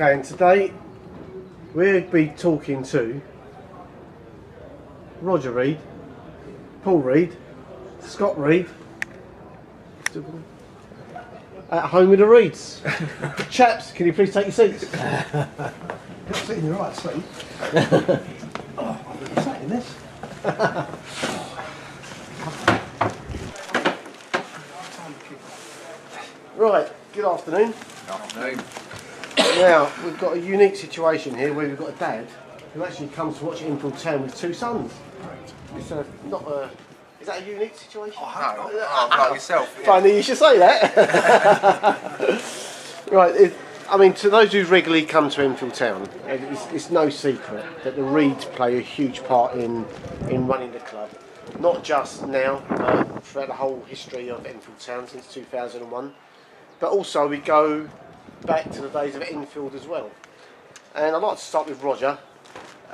Okay, and today we'll be talking to Roger Reid, Paul Reid, Scott Reid, at home with the Reeds. Chaps, can you please take your seats? Sit in the right seat. Oh, I've been sat in this. Right, good afternoon. Afternoon. Now, we've got a unique situation here where we've got a dad who actually comes to watch Enfield Town with two sons. It's is that a unique situation? Like yourself. Yeah. Funny you should say that. Right, I mean, to those who regularly come to Enfield Town, it's no secret that the Reeds play a huge part in running the club. Not just now, throughout the whole history of Enfield Town since 2001, but also we go back to the days of Enfield as well. And I'd like to start with Roger.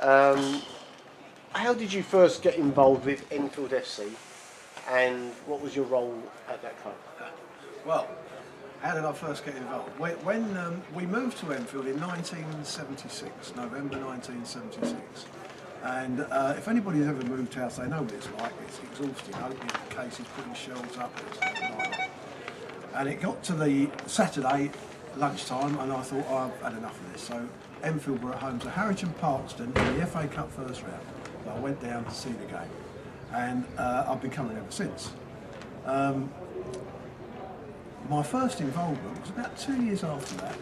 How did you first get involved with Enfield FC, and what was your role at that club? Well, how did I first get involved? When we moved to Enfield in 1976, November 1976. And if anybody's ever moved house, they know what it's like. It's exhausting, opening cases, putting shelves up. And it got to the Saturday lunchtime, and I thought, I've had enough of this. So Enfield were at home to Harwich and Parkston in the FA Cup first round. So I went down to see the game, and I've been coming ever since. My first involvement was about 2 years after that,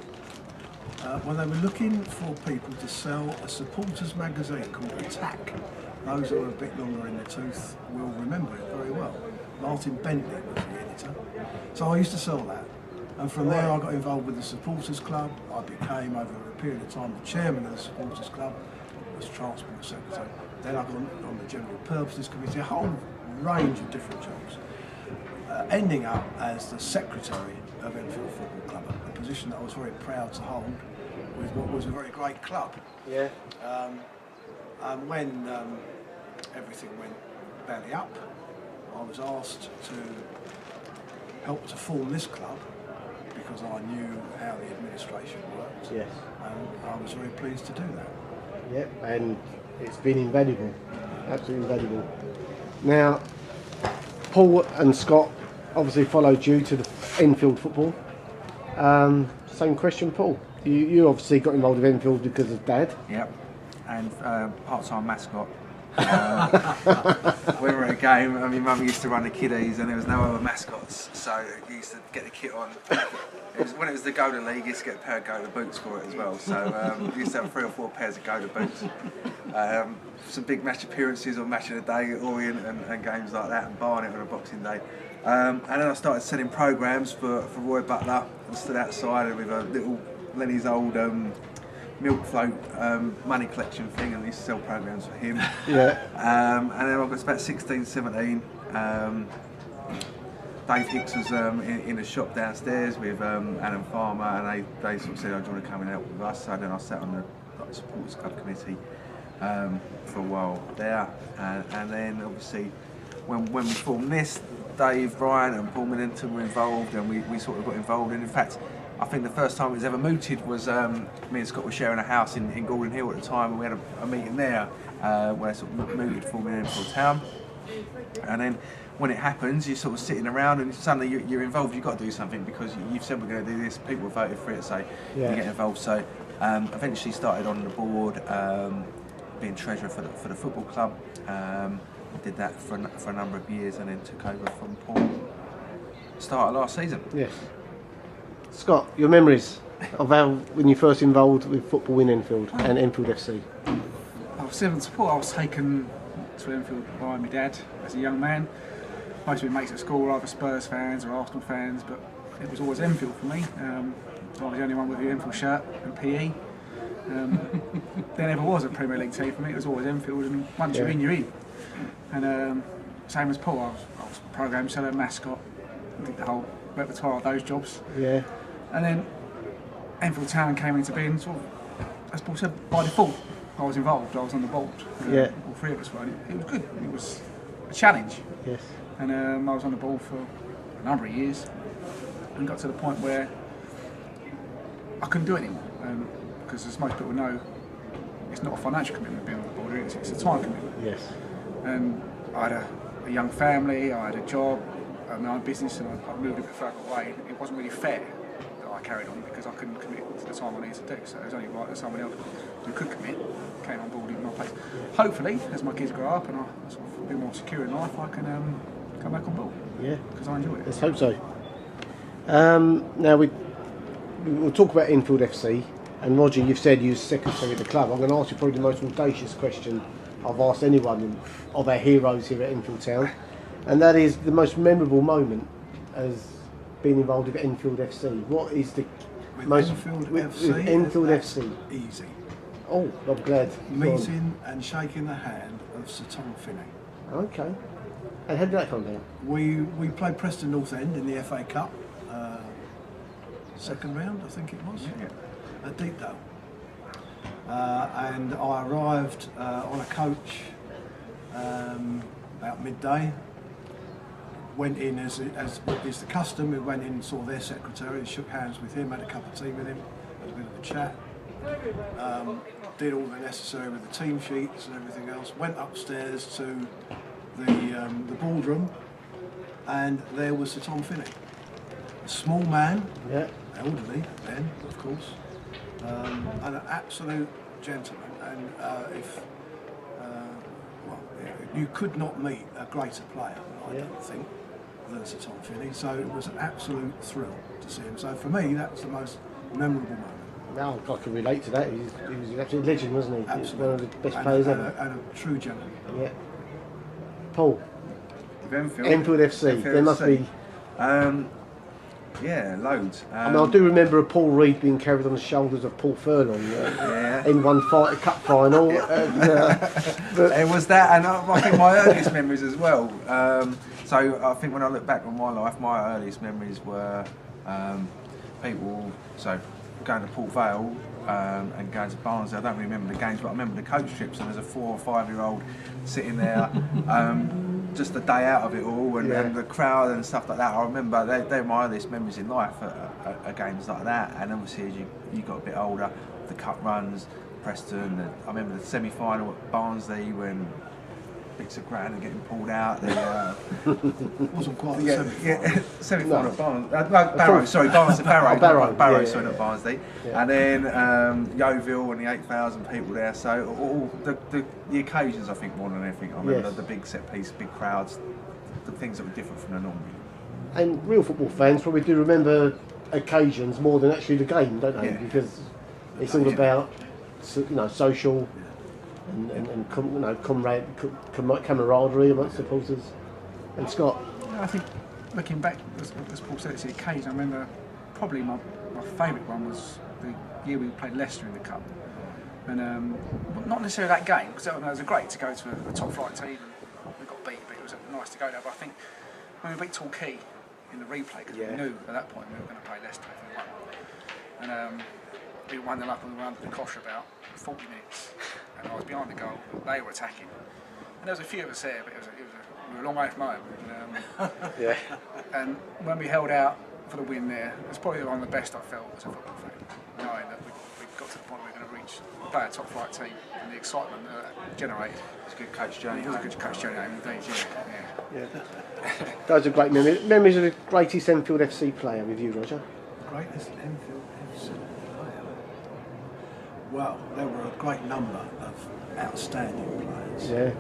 when they were looking for people to sell a supporters magazine called Attack. Those who are a bit longer in the tooth will remember it very well. Martin Bentley was the editor. So I used to sell that. And from there I got involved with the supporters club. I became, over a period of time, the chairman of the supporters club, was transport secretary. Then I got on the general purposes committee, a whole range of different jobs. Ending up as the secretary of Enfield Football Club, a position that I was very proud to hold with what was a very great club. Yeah. And when everything went belly up, I was asked to help to form this club because I knew how the administration worked. Yes. And I was very pleased to do that. Yep, and it's been invaluable, absolutely invaluable. Now, Paul and Scott obviously followed you to the Enfield football. Same question, Paul. You obviously got involved with Enfield because of Dad. Yep. And part-time mascot. We were at a game, and my mum used to run the kiddies, and there was no other mascots, so you used to get the kit on. When it was the Golden League, you used to get a pair of Goda boots for it as well. So we used to have 3 or 4 pairs of Goda boots. Some big match appearances on Match of the Day at Orient and games like that, and Barnet on a Boxing Day. And then I started selling programmes for Roy Butler, and stood outside with a little Lenny's old milk float money collection thing, and I used to sell programmes for him. Yeah. And then I was about 16, 17. Dave Hicks was in a shop downstairs with Alan Farmer, and they sort of said, "Oh, do you want to come and help with us?" So then I sat on the supporters club committee for a while there, and then obviously when we formed this, Dave, Brian and Paul Millington were involved, and we sort of got involved. And in fact, I think the first time it was ever mooted was me and Scott were sharing a house in Gordon Hill at the time, and we had a meeting there where I sort of mooted forming Enfield Town. And then when it happens, you're sort of sitting around and suddenly you're involved. You've got to do something because you've said we're going to do this. People voted for it, so you get involved. So eventually started on the board, being treasurer for the football club. Did that for a number of years, and then took over from Paul start of last season. Yes. Scott, your memories of when you first involved with football in Enfield and Enfield FC? I was similar to Paul. I was taken to Enfield by my dad as a young man. Most of my mates at school were either Spurs fans or Arsenal fans, but it was always Enfield for me. So I was the only one with the Enfield shirt and PE. There never was a Premier League team for me. It was always Enfield, and once you're in, you're in. And same as Paul, I was programme seller, mascot, did the whole repertoire of those jobs. Yeah. And then Enfield Town came into being sort of, as Paul said, by default. I was involved, I was on the board. All 3 of us were. It was good. It was a challenge. Yes. And I was on the board for a number of years, and got to the point where I couldn't do it anymore. because as most people know, it's not a financial commitment being on the board, it's a time commitment. Yes. And I had a young family, I had a job, I had my own business, and I moved a bit further away. It wasn't really fair that I carried on because I couldn't commit to the time I needed to do. So it was only right that someone else who could commit came on board in my place. Hopefully, as my kids grow up and I sort of be more secure in life, I can come back on board. Yeah. Because I enjoy it. Let's hope so. Now we'll talk about Enfield FC. And Roger, you've said you're secretary of the club. I'm going to ask you probably the most audacious question I've asked anyone of our heroes here at Enfield Town, and that is the most memorable moment as being involved with Enfield FC. What is the With most Enfield with FC? Enfield that's FC? Easy. Oh, I'm glad. Go on. Meeting and shaking the hand of Sir Tom Finney. Okay. And how did that come down? We played Preston North End in the FA Cup, second round I think it was, at Deepdale. And I arrived on a coach about midday. Went in as is the custom. We went in, saw their secretary, shook hands with him, had a cup of tea with him, had a bit of a chat. Did all the necessary with the team sheets and everything else. Went upstairs to the boardroom, and there was Sir Tom Finney, a small man, Yeah. elderly then, of course, and an absolute gentleman. And you could not meet a greater player, I don't think, than Sir Tom Finney. So it was an absolute thrill to see him. So for me, that was the most memorable moment. Now I can relate to that. He was an absolute legend, wasn't he? He was Absolutely. one of the best And players a, ever. and a true gentleman. Yeah. Paul, With Enfield. Enfield FC. Enfield There must FC. be. Yeah, loads. I mean, I do remember a Paul Reed being carried on the shoulders of Paul Furlong in one cup final. It was that, and I think my earliest memories as well. So I think when I look back on my life, my earliest memories were people going to Port Vale and going to Barnsley. I don't really remember the games, but I remember the coach trips, and there's a 4 or 5 year old sitting there. Just the day out of it all, and the crowd and stuff like that. I remember they're my earliest memories in life are games like that. And obviously, as you got a bit older, the cup runs, Preston. I remember the semi-final at Barnsley when bits of ground and getting pulled out. Wasn't quite the Semi-final at Barrow. Sorry, Barrow. Barrow, Sorry, not Barnsley. Yeah. And then Yeovil and the 8,000 people there. So all the occasions, I think, more than anything. I remember the big set piece, big crowds, the things that were different from the norm. And real football fans probably do remember occasions more than actually the game, don't they? Yeah. Because it's all about social and camaraderie amongst supporters. And Scott? I think looking back, as Paul said, it's the occasion. I remember probably my favourite one was the year we played Leicester in the Cup. And not necessarily that game, because it was great to go to a top flight team and we got beat, but it was nice to go there. But I think when we beat Torquay in the replay, because we knew at that point we were going to play Leicester if we won. And we won them up and we won the Kosh about 40 minutes. And I was behind the goal, they were attacking. And there was a few of us there, but we were a long way from home. And when we held out for the win there, it was probably one of the best I felt as a football fan, knowing that we got to the point where we were going to play a top flight team, and the excitement that generated. It's a good coach journey. It was a good coach journey, indeed. Yeah. Those are great memories. Memories of the greatest Enfield FC player with you, Roger? Greatest Enfield FC player? Well, there were a great number of outstanding players. Yeah.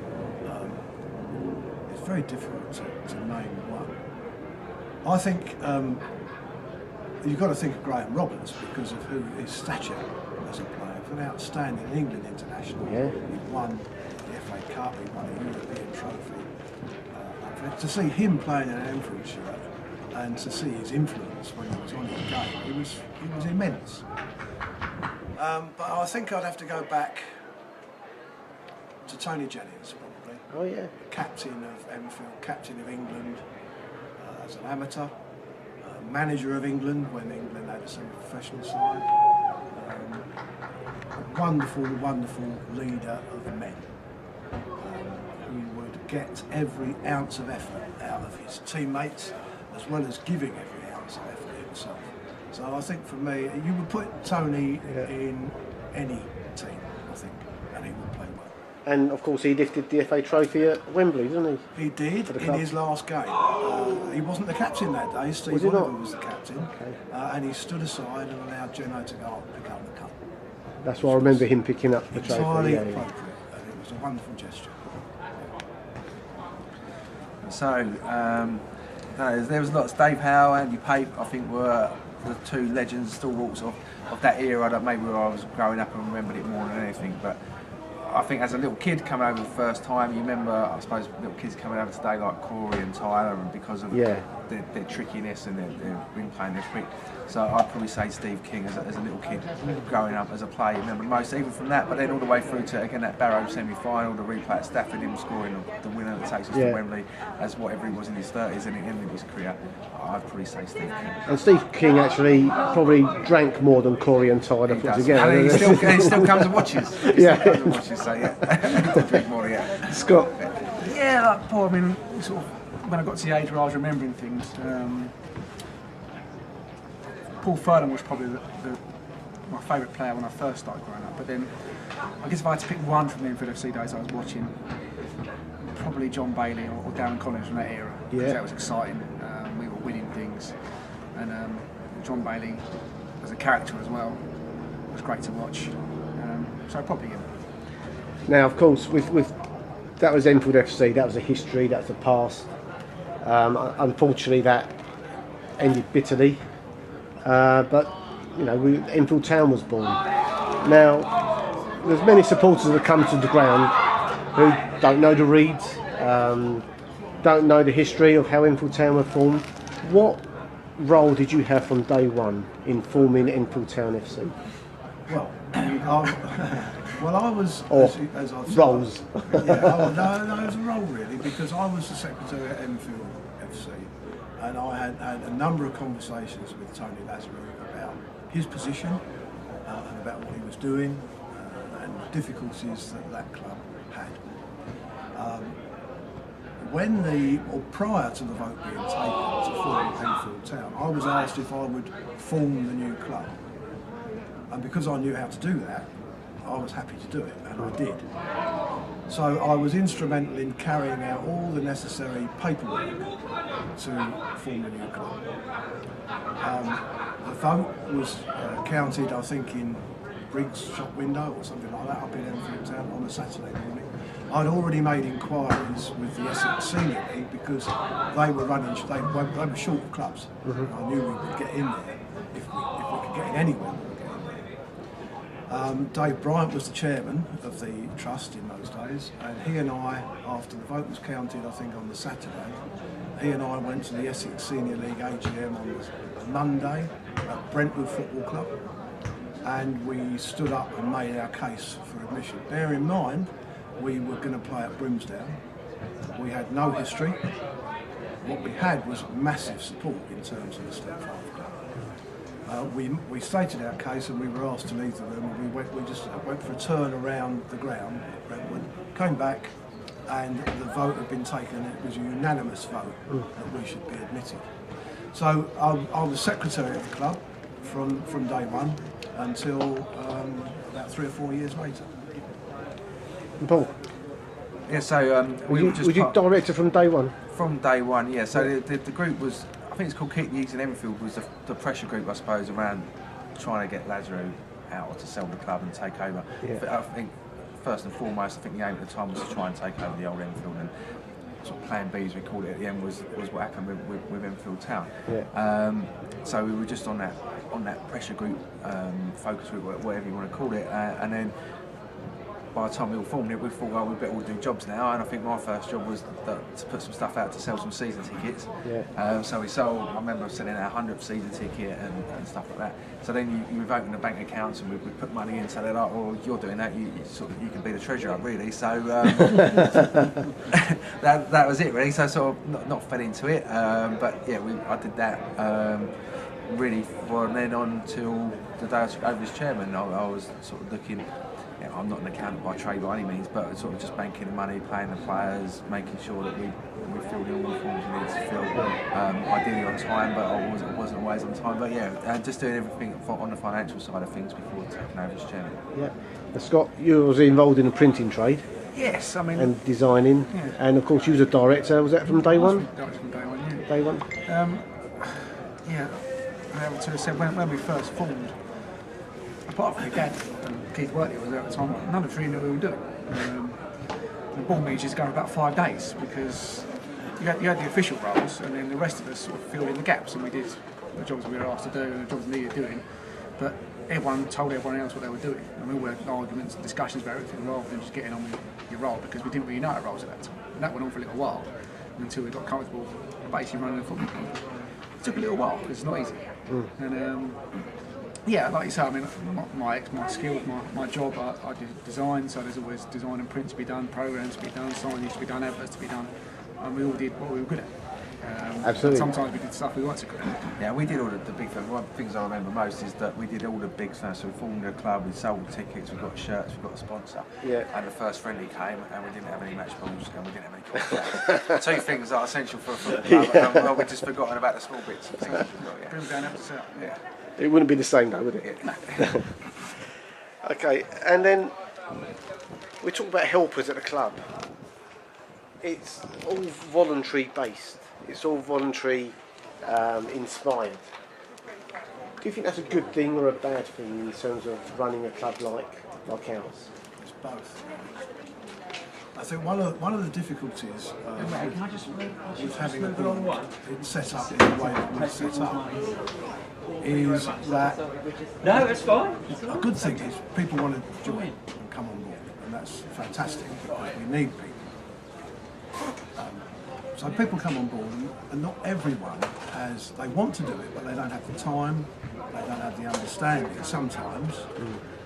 It's very difficult to name one. I think you've got to think of Graham Roberts because of his stature as a player. An outstanding England international. Yeah. He won the FA Cup, he won a European trophy. To see him playing in an Enfield shirt and to see his influence when he was on his game, it was immense. But I think I'd have to go back to Tony Jennings, probably. Oh yeah. Captain of Enfield, captain of England as an amateur, manager of England when England had a semi-professional side. A wonderful, wonderful leader of men who would get every ounce of effort out of his teammates as well as giving every ounce of effort himself. So I think for me, you would put Tony in any team, I think, and he would play well. And of course, he lifted the FA Trophy at Wembley, didn't he? He did the in club. his last game. He wasn't the captain that day. Steve Was he Oliver not? was the captain, Okay. and he stood aside and allowed Geno to go up and pick up the cup. That's why I remember him picking up the trophy. Entirely Yeah, appropriate, and it was a wonderful gesture. So, there was lots. Dave Howe, Andy Pape, I think, were the two legends, stalwarts of that era. That maybe where I was growing up and remembered it more than anything. But I think as a little kid coming over the first time, you remember, I suppose, little kids coming over today like Corey and Tyler, and because of Yeah. their trickiness and their ring playing, their quick. So I'd probably say Steve King as a little kid growing up as a player, remember most even from that, but then all the way through to again that Barrow semi-final, the replay at Stafford, him scoring the winner that takes us Yeah. to Wembley, as whatever he was in his 30s and in his career. I'd probably say Steve King. And Steve King actually probably drank more than Corey and Tyler put together. And he still comes and watches. Yeah. Still comes and watches, so yeah. Drink more, yeah. Scott. Yeah, like Paul, I mean, sort of, when I got to the age where I was remembering things, Paul Furlong was probably my favourite player when I first started growing up. But then, I guess if I had to pick one from the Enfield FC days I was watching, probably John Bailey or Darren Collins from that era. Because Yeah. that was exciting. We were winning things. And John Bailey, as a character as well, was great to watch. So probably him. Now, of course, with that was Enfield FC. That was a history. That's the past. Unfortunately, that ended bitterly. But you know, Enfield Town was born. Now, there's many supporters that come to the ground who don't know the Reeds, don't know the history of how Enfield Town were formed. What role did you have from day one in forming Enfield Town FC? Well, I was, Or as I've said, roles. no, it was a role really, because I was the secretary at Enfield FC, and I had a number of conversations with Tony Lazarou about his position and about what he was doing and the difficulties that club had. Prior to the vote being taken to form Enfield Town, I was asked if I would form the new club. And because I knew how to do that, I was happy to do it, and I did. So I was instrumental in carrying out all the necessary paperwork to form the new club. The vote was counted, I think, in Briggs' shop window or something like that up in Enfield Town on a Saturday morning. I'd already made inquiries with the Essex Senior League because they were running, they were short of clubs. I knew we would get in there if we could get in anywhere. Dave Bryant was the chairman of the trust in those days, and he and I, after the vote was counted, I think on the Saturday, he and I went to the Essex Senior League AGM on the Monday at Brentwood Football Club, and we stood up and made our case for admission. Bear in mind, we were going to play at Brimsdown. We had no history. What we had was massive support in terms of the Step 5 Club. We stated our case and we were asked to leave the room, and we just went for a turn around the ground at Brentwood, came back, and the vote had been taken, and it was a unanimous vote that we should be admitted. So I was secretary of the club from day one until about 3 or 4 years later. And Paul, Yeah, so was you director from day one? From day one, yeah. So the group was, I think it's called Keep the Eags in Enfield, was the pressure group, I suppose, around trying to get Lazarou out or to sell the club and take over. Yeah. But I think first and foremost, I think the aim at the time was to try and take over the old Enfield, and sort of plan B, as we called it at the end, was what happened with Enfield Town. Yeah. So we were just on that pressure group, focus group, whatever you want to call it, and then by the time we all formed it, we thought, well, we better all do jobs now, and I think my first job was to put some stuff out to sell some season tickets. Yeah. So we sold, I remember selling our 100th season ticket and stuff like that. So then you open the bank accounts and we put money in, so they're like, well, you're doing that, you can be the treasurer, really. So that was it, really. So I sort of not fell into it, but yeah, I did that really from then on till the day I took over as chairman. I was sort of looking I'm not an accountant by trade by any means, but sort of just banking the money, paying the players, making sure that we filled in all the forms we needed to fill, ideally on time, but I wasn't always on time. But yeah, just doing everything on the financial side of things before taking over as chairman. Yeah. Now, Scott, you was involved in the printing trade Yes, I mean, and designing, Yeah. and of course you was a director. Was that from day one? That was from day one, yeah. Day one. Yeah, I would sort of said when we first formed, apart from the dad and Keith Wortley was there at the time, none of the three knew what we were doing. The board meetings just go about 5 days because you had the official roles and then the rest of us sort of filled in the gaps, and we did the jobs we were asked to do and the jobs we needed doing. But everyone told everyone else what they were doing. And we all had arguments and discussions about everything rather than just getting on with your role, because we didn't really know our roles at that time. And that went on for a little while until we got comfortable basically running a football club. It took a little while because it's not easy. And yeah, like you say, I mean, my skills, my job, I did design, so there's always design and print to be done, programs to be done, signage to be done, adverts to be done, and we all did what we were good at. Absolutely. Sometimes we did stuff we weren't so good at. Yeah, we did all the big things. One of the things I remember most is that we did all the big stuff. So we formed a club, we sold tickets, we got shirts, we got a sponsor. Yeah. And the first friendly came, and we didn't have any match balls, and we didn't have any contracts. Two things that are essential for a football club. And, well, we've just forgotten about the small bits of things we've got. Bring down episode. Yeah. It wouldn't be the same though, would it? Yeah. Okay, and then we talk about helpers at the club. It's all voluntary based. It's all voluntary inspired. Do you think that's a good thing or a bad thing in terms of running a club like ours? It's both. I think one of the difficulties with having a board set up in the way that we're set up is that No, it's fine. a good thing is people want to join and come on board, and that's fantastic because we need people. So people come on board, and not everyone they want to do it, but they don't have the time, they don't have the understanding sometimes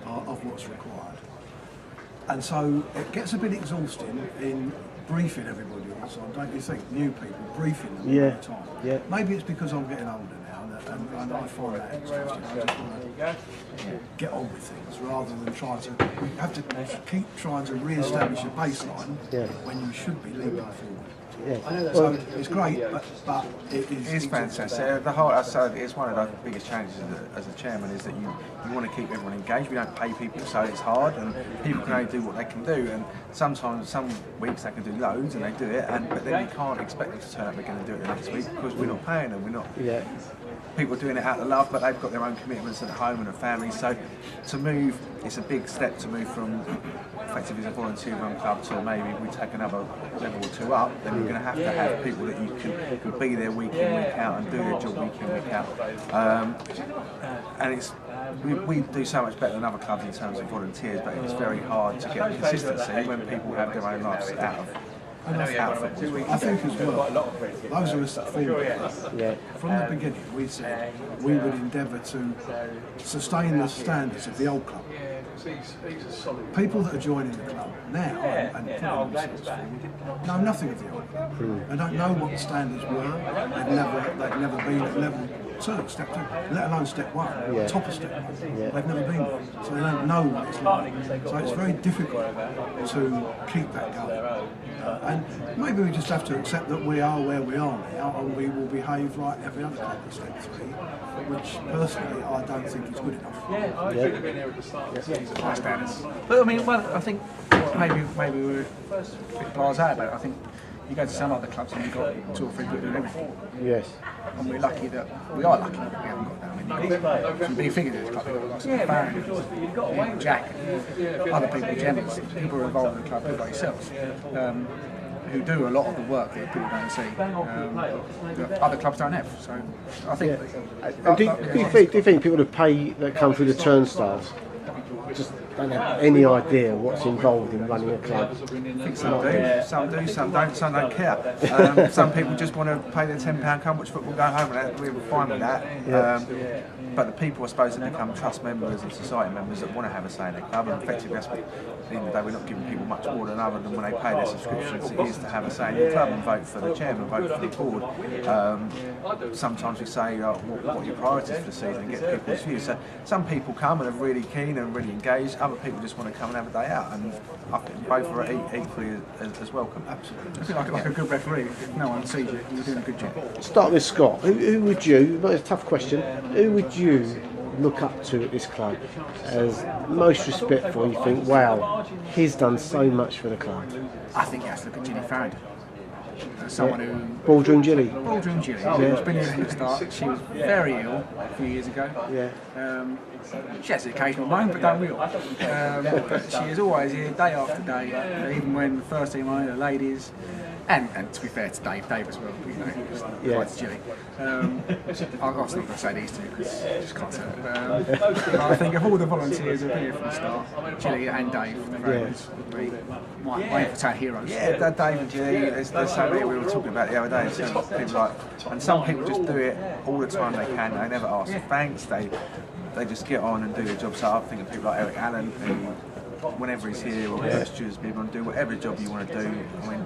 of what's required. And so it gets a bit exhausting in briefing everybody all the time, don't you think? New people, briefing them all the time. Yeah. Maybe it's because I'm getting older now, and I find that exhausting. I just want to get on with things rather than we have to keep trying to re-establish a baseline when you should be leaping forward. Yeah. So it's great, but it is It's fantastic. The whole, it's one of the biggest challenges as a chairman is that you want to keep everyone engaged. We don't pay people, so it's hard, and people can only do what they can do. And sometimes, some weeks they can do loads, and they do it. But then you can't expect them to turn up. They're going to do it the next week because we're not paying them. We're not. Yeah. People are doing it out of love, but they've got their own commitments at home and a family. So to move, it's a big step to move from effectively a volunteer-run club to maybe we take another level or two up. Then you're going to have people that you can be there week in, week out, and do their job week in, week out. And it's we do so much better than other clubs in terms of volunteers, but it's very hard to get consistency when people have their own lives out of. I think as well, those of us that formed it, from the beginning we said we would endeavour to sustain the standards of the old club. People that are joining the club now and putting themselves forward know nothing of the old club. They don't know what the standards were. They've never been at level 2, step 2, let alone step 1, top of step 1. They've never been there, so they don't know what it's like. So it's very difficult to keep that going. And maybe we just have to accept that we are where we are now, and we will behave like every other club in step 3, which personally I don't think is good enough. High standards. But I mean, well, I think maybe we're a bit blasé about it. I think you go to some other clubs and you've got 2 or 3 people doing everything. Yes. And we're lucky that we are lucky that we haven't got that many. Some big figures in this club. We've got some Barron, Jack, other people, Jennings, people who are involved in the club, people like yourselves, who do a lot of the work that people don't see, that other clubs don't have. So I think. And do you think people that pay that come through the turnstiles just don't have any idea what's involved in running a club? I think some do, some don't care. Some people just want to pay their £10 come watch football, go home, and we're fine with that. But the people, I suppose, that become trust members and society members that want to have a say in their club, and effectively that's what, at the end of the day, we're not giving people much more than other than when they pay their subscriptions. It is to have a say in the club and vote for the chairman, vote for the board. Sometimes we say what are your priorities for the season and get people's views. So some people come and are really keen and really engaged. other people just want to come and have a day out, and I think both are equally as welcome. Absolutely. I feel like a good referee. If no one sees you, you're doing a good job. Start with Scott. Who would you? It's a tough question. Who would you look up to at this club as most respectful? You think, wow, he's done so much for the club. I think you have to look at Ginny Farrington. Someone who Baldwin Gilly. Baldwin Gilly, who's been here from the start. She was very ill a few years ago. Yeah. She has an occasional moan, but don't we all? But she is always here, day after day, even when the first team are the ladies. And to be fair to Dave as well, you know, he was quite Gilly. I was not going to say these two because I just can't say it. But I think of all the volunteers who've been here from the start, Gilly and Dave, the Ravens, would be my town heroes. Yeah, Dave and Gilly, there's so many we were talking about the other day. So people like, and some people just do it all the time they can. They never ask for thanks. They just get on and do their job. So I think of people like Eric Allen, who whenever he's here or Stuart's people, do whatever job you want to do. I mean,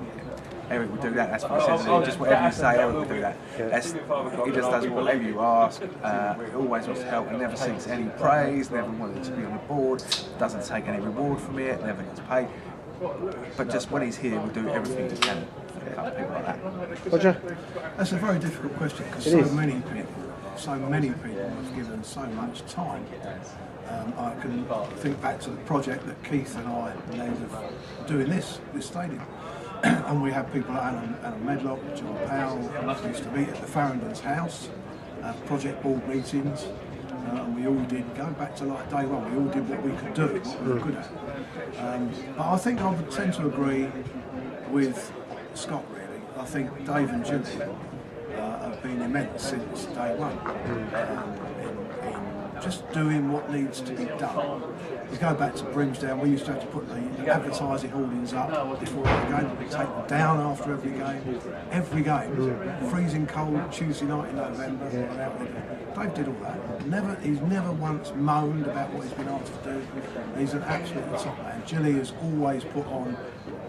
Eric will do that, that's what he says. Just whatever you say, Eric will do that. He just does whatever you ask. He always wants to help. He never seeks any praise, never wanted to be on the board, doesn't take any reward from it, never gets paid. But just when he's here, we'll do everything he can for people like that. Roger? That's a very difficult question because so many people have given so much time. I can think back to the project that Keith and I led of doing this stadium. And we had people like Alan Medlock, John Powell, who used to meet at the Farrington's house, project board meetings, and we all did, going back to like day one, we all did what we could do, what we were good at. But I think I would tend to agree with Scott really. I think Dave and Gilly have been immense since day one. In just doing what needs to be done. We go back to Brimsdown, we used to have to put the advertising hoardings up before every game, we take them down after every game, freezing cold Tuesday night in November, Dave did all that. He's never once moaned about what he's been asked to do. He's an absolute top man. Gilly has always put on,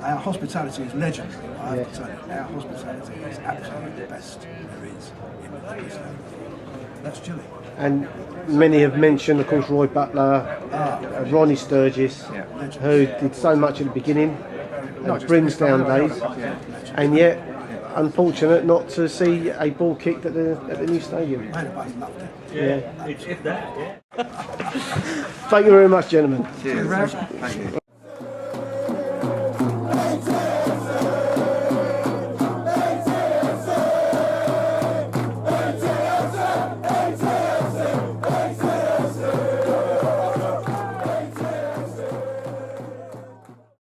our hospitality is legendary, I have to tell you. Our hospitality is absolutely the best there is in the business. That's Gilly. And many have mentioned, of course, Roy Butler, Ronnie Sturgis, who did so much at the beginning, Brimsdown days, and yet unfortunate not to see a ball kicked at the new stadium. Yeah. Thank you very much, gentlemen. Cheers. Thank you.